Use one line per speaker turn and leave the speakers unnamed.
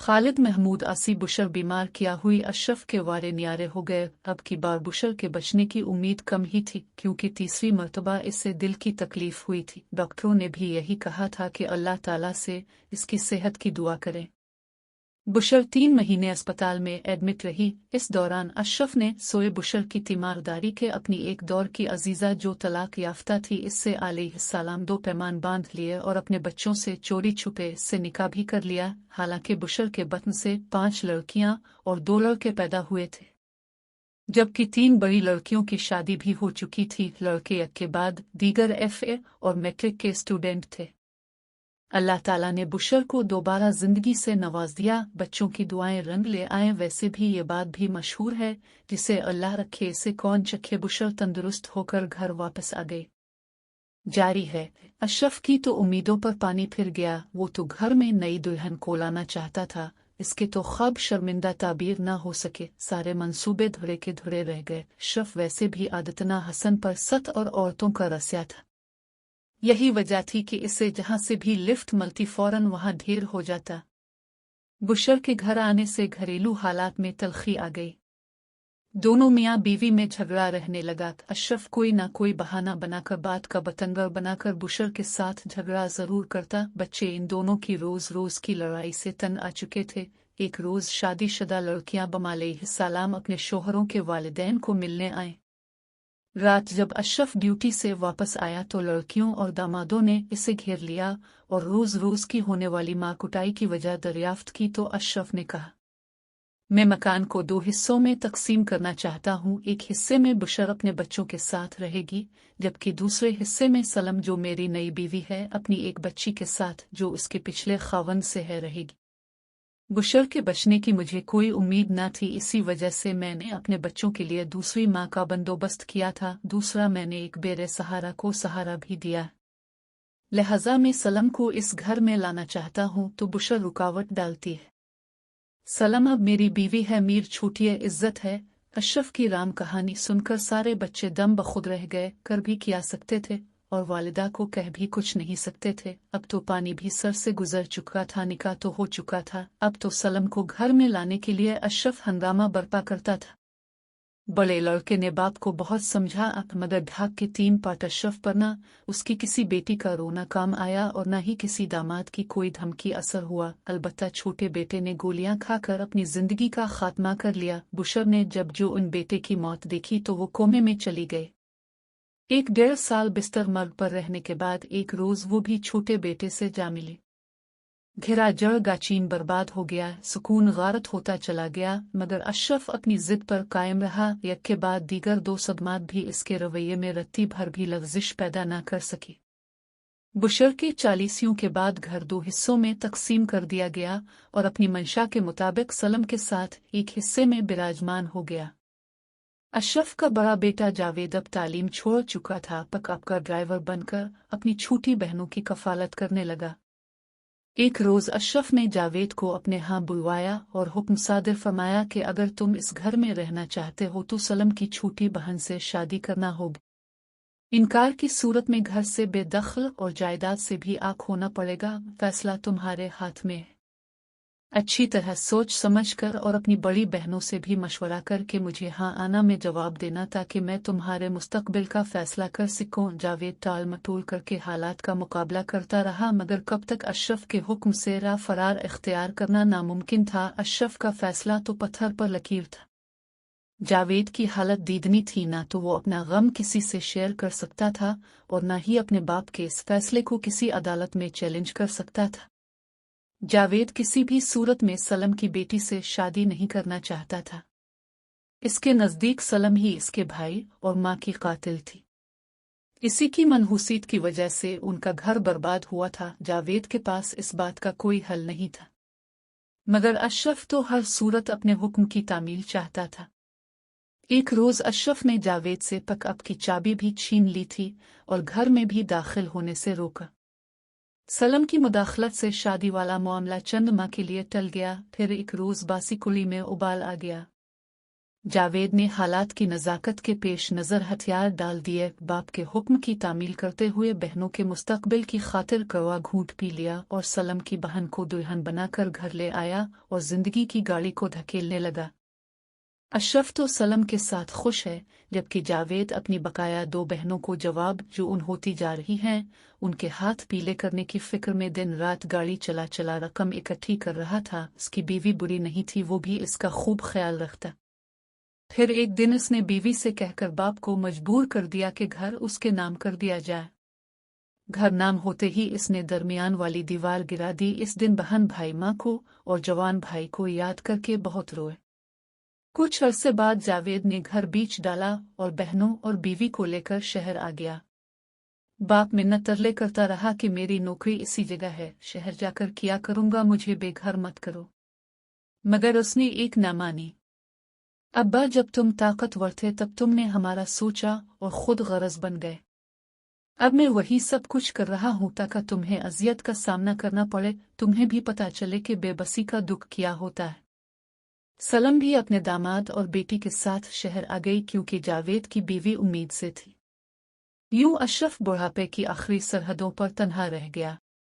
खालिद महमूद आसी बुशर बीमार किया हुई अशरफ के वारे न्यारे हो गए। अब की बार बुशर के बचने की उम्मीद कम ही थी, क्योंकि तीसरी मर्तबा इससे दिल की तकलीफ हुई थी। डॉक्टरों ने भी यही कहा था कि अल्लाह ताला से इसकी सेहत की दुआ करें। बुशर 3 महीने अस्पताल में एडमिट रही। इस दौरान अशरफ ने सोए बुशर की तीमारदारी के अपनी एक दौर की अजीजा जो तलाक याफ्ता थी इससे अलैहिस्सलाम दो पैमान बांध लिए और अपने बच्चों से चोरी छुपे से निकाह भी कर लिया। हालांकि बुशर के बतन से 5 लड़कियां और 2 लड़के पैदा हुए थे, जबकि 3 बड़ी लड़कियों की शादी भी हो चुकी थी। लड़के एक के बाद दीगर एफए और मैट्रिक के स्टूडेंट थे। अल्लाह ताला ने बुशर को दोबारा जिंदगी से नवाज दिया। बच्चों की दुआएं रंग ले आए। वैसे भी ये बात भी मशहूर है, जिसे अल्लाह रखे इसे कौन चखे। बुशर तंदुरुस्त होकर घर वापस आ गए। जारी है, अशरफ की तो उम्मीदों पर पानी फिर गया। वो तो घर में नई दुल्हन को लाना चाहता था, इसके तो ख्वाब शर्मिंदा ताबीर ना हो सके। सारे मंसूबे धुरे के धुरे रह गए। अशरफ वैसे भी आदतना हसन पर सत और औरतों का रस्या था। यही वजह थी कि इसे जहां से भी लिफ्ट मिलती फौरन वहां ढेर हो जाता। बुशर के घर आने से घरेलू हालात में तलखी आ गई। दोनों मियाँ बीवी में झगड़ा रहने लगा। अशरफ कोई ना कोई बहाना बनाकर बात का बतंगर बनाकर बुशर के साथ झगड़ा जरूर करता। बच्चे इन दोनों की रोज रोज की लड़ाई से तंग आ चुके थे। एक रोज शादीशुदा लड़कियां बम अलैहिस्सलाम अपने शोहरों के वालिदैन को मिलने आए। रात जब अशरफ ड्यूटी से वापस आया तो लड़कियों और दामादों ने इसे घेर लिया और रोज रोज की होने वाली मार कुटाई की वजह दरियाफ्त की तो अशरफ ने कहा, मैं मकान को 2 हिस्सों में तकसीम करना चाहता हूँ। एक हिस्से में बुशर अपने बच्चों के साथ रहेगी, जबकि दूसरे हिस्से में सलम जो मेरी नई बीवी है अपनी एक बच्ची के साथ जो उसके पिछले खावंद से है रहेगी। बुशर के बचने की मुझे कोई उम्मीद न थी, इसी वजह से मैंने अपने बच्चों के लिए दूसरी माँ का बंदोबस्त किया था। दूसरा, मैंने एक बेरे सहारा को सहारा भी दिया। लिहाजा मैं सलम को इस घर में लाना चाहता हूँ तो बुशर रुकावट डालती है। सलम अब मेरी बीवी है, मीर छूटिए इज्जत है। अशरफ की राम कहानी सुनकर सारे बच्चे दम बखुद रह गए। कर भी क्या सकते थे और वालिदा को कह भी कुछ नहीं सकते थे। अब तो पानी भी सर से गुजर चुका था, निकाह तो हो चुका था। अब तो सलम को घर में लाने के लिए अशरफ हंगामा बरपा करता था। बड़े लड़के ने बाप को बहुत समझा, मगर ढाक के 3 पाट अशरफ पर न उसकी किसी बेटी का रोना काम आया और न ही किसी दामाद की कोई धमकी असर हुआ। अलबत्ता छोटे बेटे ने गोलियां खाकर अपनी जिंदगी का खात्मा कर लिया। बुशर ने जब जो उन बेटे की मौत देखी तो वो कोमे में चली गई। 1-1.5 साल बिस्तर मर्ग पर रहने के बाद एक रोज वो भी छोटे बेटे से जा मिली। घिरा जड़ गाचीन बर्बाद हो गया, सुकून गारत होता चला गया। मगर अशरफ अपनी जिद पर कायम रहा। एक के बाद दीगर 2 सदमात भी इसके रवैये में रत्ती भर भी लग़ज़िश पैदा न कर सकी। बुशर के 40 के बाद घर 2 हिस्सों में तकसीम कर दिया गया और अपनी मंशा के मुताबिक सलम के साथ एक हिस्से में बिराजमान हो गया। अशरफ का बड़ा बेटा जावेद अब तालीम छोड़ चुका था, पिकअप का ड्राइवर बनकर अपनी छोटी बहनों की कफालत करने लगा। एक रोज अशरफ ने जावेद को अपने यहाँ बुलवाया और हुक्म सादिर फरमाया कि अगर तुम इस घर में रहना चाहते हो तो सलम की छोटी बहन से शादी करना होगी। इनकार की सूरत में घर से बेदखल और जायदाद से भी आँख होना पड़ेगा। फैसला तुम्हारे हाथ में है। अच्छी तरह सोच समझ कर और अपनी बड़ी बहनों से भी मशवरा करके मुझे हाँ आना में जवाब देना, ताकि मैं तुम्हारे मुस्तकबिल का फैसला कर सकूं। जावेद टाल मटोल करके हालात का मुकाबला करता रहा, मगर कब तक अशरफ के हुक्म से राह फरार इख्तियार करना नामुमकिन था। अशरफ का फैसला तो पत्थर पर लकीर था। जावेद की हालत दीदनी थी, ना तो वो अपना गम किसी से शेयर कर सकता था और ना ही अपने बाप के इस फैसले को किसी अदालत में चैलेंज कर सकता था। जावेद किसी भी सूरत में सलम की बेटी से शादी नहीं करना चाहता था। इसके नज़दीक सलम ही इसके भाई और माँ की कातिल थी। इसी की मनहूसियत की वजह से उनका घर बर्बाद हुआ था। जावेद के पास इस बात का कोई हल नहीं था, मगर अशरफ तो हर सूरत अपने हुक्म की तामील चाहता था। एक रोज अशरफ ने जावेद से पिकअप की चाबी भी छीन ली थी और घर में भी दाखिल होने से रोका। सलम की मुदाखलत से शादी वाला मामला चंद माह के लिए टल गया। फिर एक रोज बासी कुली में उबाल आ गया। जावेद ने हालात की नज़ाकत के पेश नज़र हथियार डाल दिए। बाप के हुक्म की तामील करते हुए बहनों के मुस्तकबिल की खातिर कड़वा घूंट पी लिया और सलम की बहन को दुल्हन बनाकर घर ले आया और जिंदगी की गाड़ी को धकेलने लगा। अशरफ तो सलम के साथ खुश है, जबकि जावेद अपनी बकाया 2 बहनों को जवाब जो उन होती जा रही हैं उनके हाथ पीले करने की फिक्र में दिन रात गाड़ी चला चला रकम इकट्ठी कर रहा था। उसकी बीवी बुरी नहीं थी, वो भी इसका खूब ख्याल रखता। फिर एक दिन उसने बीवी से कहकर बाप को मजबूर कर दिया कि घर उसके नाम कर दिया जाए। घर नाम होते ही इसने दरमियान वाली दीवार गिरा दी। इस दिन बहन भाई माँ को और जवान भाई को याद करके बहुत रोए। कुछ अरसे बाद जावेद ने घर बेच डाला और बहनों और बीवी को लेकर शहर आ गया। बाप मिन्नत तरले करता रहा कि मेरी नौकरी इसी जगह है, शहर जाकर किया करूंगा, मुझे बेघर मत करो। मगर उसने एक ना मानी। अब्बा, जब तुम ताकतवर थे तब तुमने हमारा सोचा और खुद गरज बन गए। अब मैं वही सब कुछ कर रहा हूं ताकि तुम्हें अजियत का सामना करना पड़े, तुम्हें भी पता चले कि बेबसी का दुख क्या होता है। सलम भी अपने दामाद और बेटी के साथ शहर आ गई क्योंकि जावेद की बीवी उम्मीद से थी। यूं अशरफ बुढ़ापे की आखिरी सरहदों पर तन्हा रह गया।